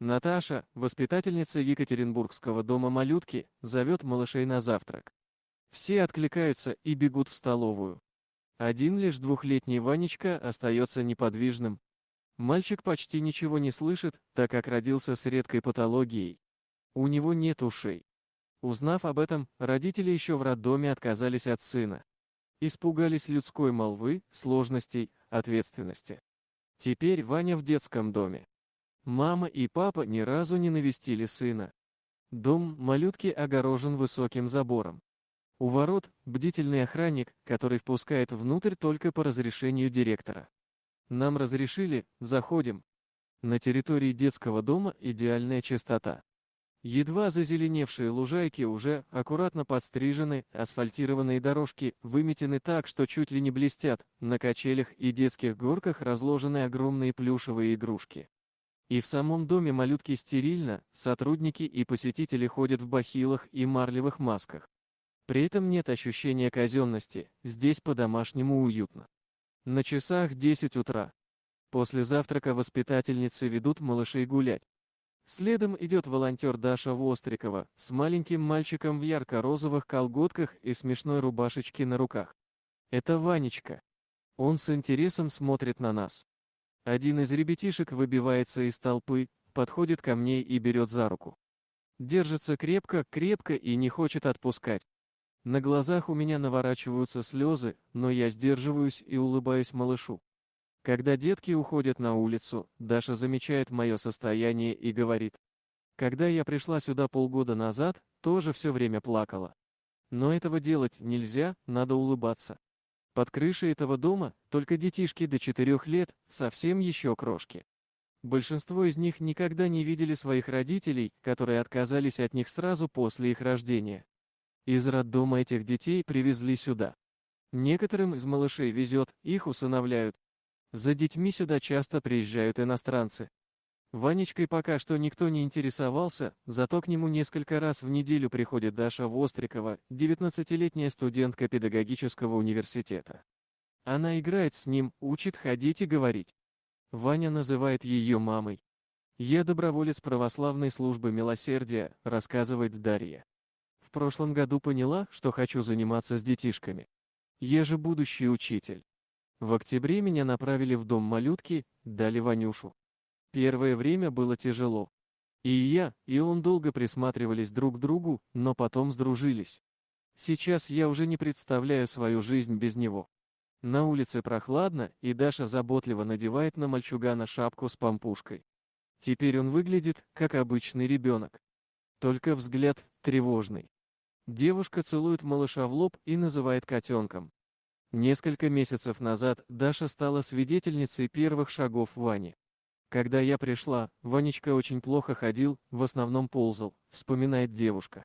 Наташа, воспитательница Екатеринбургского дома малютки, зовет малышей на завтрак. Все откликаются и бегут в столовую. Один лишь двухлетний Ванечка остается неподвижным. Мальчик почти ничего не слышит, так как родился с редкой патологией. У него нет ушей. Узнав об этом, родители еще в роддоме отказались от сына. Испугались людской молвы, сложностей, ответственности. Теперь Ваня в детском доме. Мама и папа ни разу не навестили сына. Дом малютки огорожен высоким забором. У ворот бдительный охранник, который впускает внутрь только по разрешению директора. Нам разрешили, заходим. На территории детского дома идеальная чистота. Едва зазеленевшие лужайки уже аккуратно подстрижены, асфальтированные дорожки выметены так, что чуть ли не блестят, на качелях и детских горках разложены огромные плюшевые игрушки. И в самом доме малютки стерильно, сотрудники и посетители ходят в бахилах и марлевых масках. При этом нет ощущения казенности, здесь по-домашнему уютно. На часах 10 утра. После завтрака воспитательницы ведут малышей гулять. Следом идет волонтер Даша Вострикова с маленьким мальчиком в ярко-розовых колготках и смешной рубашечке на руках. Это Ванечка. Он с интересом смотрит на нас. Один из ребятишек выбивается из толпы, подходит ко мне и берет за руку. Держится крепко и не хочет отпускать. На глазах у меня наворачиваются слезы, но я сдерживаюсь и улыбаюсь малышу. Когда детки уходят на улицу, Даша замечает мое состояние и говорит: «Когда я пришла сюда полгода назад, тоже все время плакала. Но этого делать нельзя, надо улыбаться. Под крышей этого дома только детишки до 4 лет, совсем еще крошки. Большинство из них никогда не видели своих родителей, которые отказались от них сразу после их рождения. Из роддома этих детей привезли сюда. Некоторым из малышей везет, их усыновляют. За детьми сюда часто приезжают иностранцы. Ванечкой пока что никто не интересовался, зато к нему несколько раз в неделю приходит Даша Вострикова, 19-летняя студентка педагогического университета. Она играет с ним, учит ходить и говорить. Ваня называет ее мамой. «Я доброволец православной службы милосердия», рассказывает Дарья. В прошлом году поняла, что хочу заниматься с детишками. Я же будущий учитель. В октябре меня направили в дом малютки, дали Ванюшу. Первое время было тяжело. И я, и он долго присматривались друг к другу, но потом сдружились. Сейчас я уже не представляю свою жизнь без него. На улице прохладно, и Даша заботливо надевает на мальчугана шапку с пампушкой. Теперь он выглядит, как обычный ребенок. Только взгляд тревожный. Девушка целует малыша в лоб и называет котенком. Несколько месяцев назад Даша стала свидетельницей первых шагов Вани. Когда я пришла, Ванечка очень плохо ходил, в основном ползал, вспоминает девушка.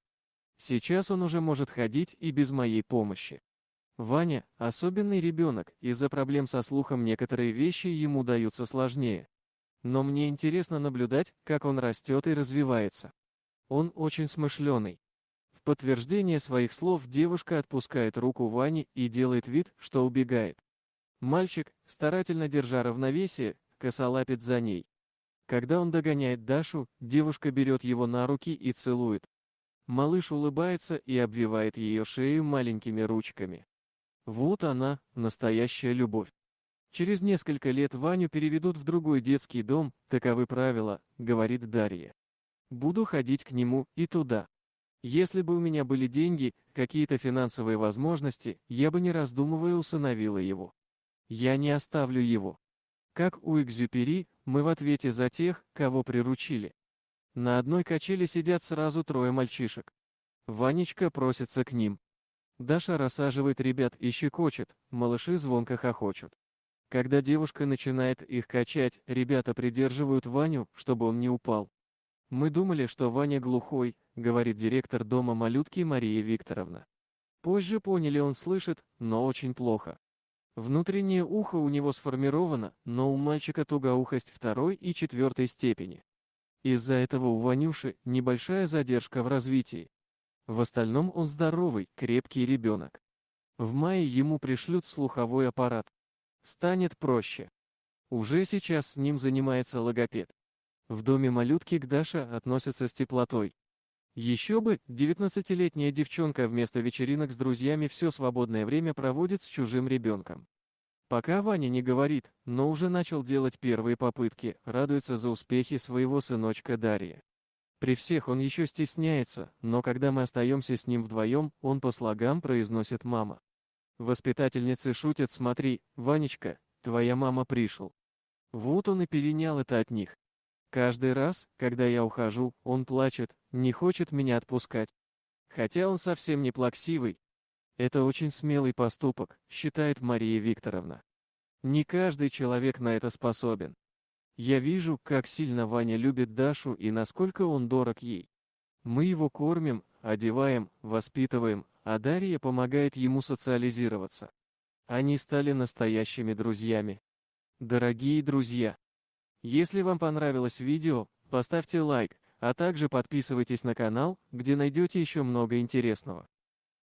Сейчас он уже может ходить и без моей помощи. Ваня– особенный ребенок, из-за проблем со слухом некоторые вещи ему даются сложнее. Но мне интересно наблюдать, как он растет и развивается. Он очень смышленый. В подтверждение своих слов девушка отпускает руку Вани и делает вид, что убегает. Мальчик, старательно держа равновесие, косолапит за ней. Когда он догоняет Дашу, девушка берет его на руки и целует. Малыш улыбается и обвивает ее шею маленькими ручками. Вот она, настоящая любовь. Через несколько лет Ваню переведут в другой детский дом, таковы правила, говорит Дарья. Буду ходить к нему и туда. Если бы у меня были деньги, какие-то финансовые возможности, я бы не раздумывая усыновила его. Я не оставлю его. Как у Экзюпери, мы в ответе за тех, кого приручили. На одной качели сидят сразу 3 мальчишек. Ванечка просится к ним. Даша рассаживает ребят и щекочет, малыши звонко хохочут. Когда девушка начинает их качать, ребята придерживают Ваню, чтобы он не упал. «Мы думали, что Ваня глухой», — говорит директор дома малютки Мария Викторовна. Позже поняли, он слышит, но очень плохо. Внутреннее ухо у него сформировано, но у мальчика тугоухость 2-й и 4-й степени. Из-за этого у Ванюши небольшая задержка в развитии. В остальном он здоровый, крепкий ребенок. В мае ему пришлют слуховой аппарат. Станет проще. Уже сейчас с ним занимается логопед. В доме малютки к Даше относятся с теплотой. Еще бы, 19-летняя девчонка вместо вечеринок с друзьями все свободное время проводит с чужим ребенком. Пока Ваня не говорит, но уже начал делать первые попытки, радуется за успехи своего сыночка Дарья. При всех он еще стесняется, но когда мы остаемся с ним вдвоем, он по слогам произносит «мама». Воспитательницы шутят: «Смотри, Ванечка, твоя мама пришел». Вот он и перенял это от них. Каждый раз, когда я ухожу, он плачет, не хочет меня отпускать. Хотя он совсем не плаксивый. Это очень смелый поступок, считает Мария Викторовна. Не каждый человек на это способен. Я вижу, как сильно Ваня любит Дашу и насколько он дорог ей. Мы его кормим, одеваем, воспитываем, а Дарья помогает ему социализироваться. Они стали настоящими друзьями. Дорогие друзья, если вам понравилось видео, поставьте лайк, а также подписывайтесь на канал, где найдете еще много интересного.